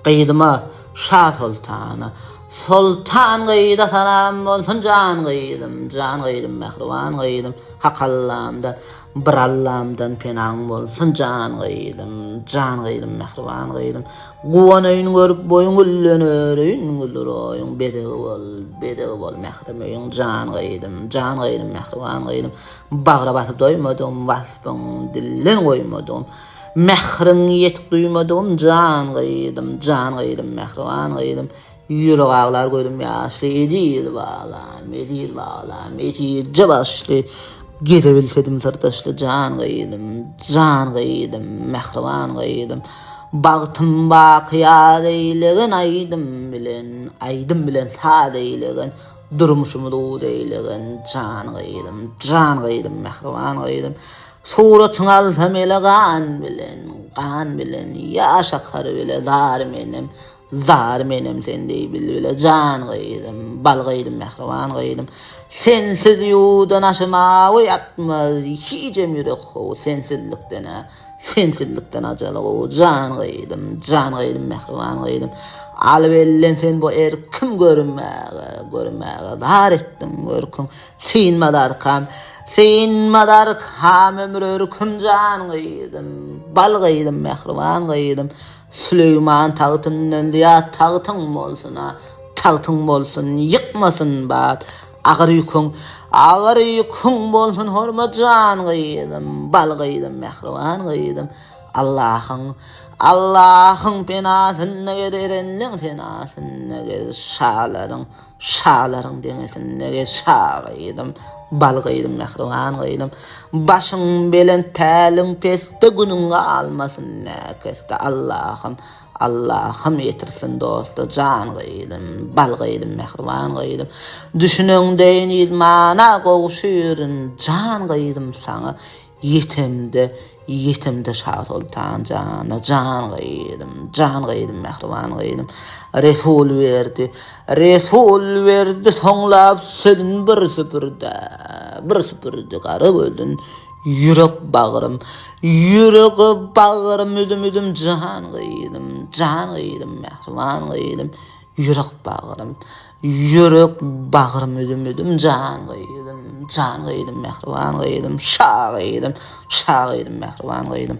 Gıydıma Şah Sultanı Sultan gıyda salam bolsun can gıydım mehriban gıydım hak Allah'ımdan bir Allah'ımdan penang bolsun can gıydım mehriban gıydım guvanayın görüp boyun güllenöreyün gülleroyun bedegi bol mehrimeyin can gıydım mehriban gıydım bağra basıp doymadım vasfın dillen koymadım mehrin yetik duymadım can gıydım mehriban gıydım yürü ağlar koydum yaşlı edil bağlam edilce başlı gidebilsedim sırdaşlı can gıydım mehriban gıydım bağıtım bakıya deylegin aydım bilen sağ deylegin durmuşumu doğu deylegin can gıydım mehriban gıydım suratın alsam ele kan bilen yaş akar bile zar menem sen dey bile can gıydım bal gıydım mehriban gıydım sensiz yudan aşıma uyatmaz hicem yürek o sensizlikten acalı o can gıydım mehriban gıydım alıbellen sen bu erkim görünmeğe dar ettin görkün sin madar kam ömrörküm can gıydım bal gıydım mehriban gıydım Süleyman tağıtından diya tağıtın bolsun yıkmasın bat ağır yükün bolsun horma can gıydım bal gıydım mehriban gıydım Allah'ın penasın ne gederenlin senasın ne geder şağların demesin ne geder şağ gıydım bal gıydım mehriban gıydım başın belen pelin peste günün almasın ne keste Allah'ım yetirsin dostu can gıydım bal gıydım mehriban gıydım düşününgden izmana koğuşurun can gıydım sana yetimde Şah Sultan can gıydım mehriban gıydım Resul verdi sonlap senin bir süpürde karı öldün yürek bağırım üdüm can gıydım mehriban gıydım yürek bağırım üdüm can gıydım mehriban gıydım şah gıydım mehriban gıydım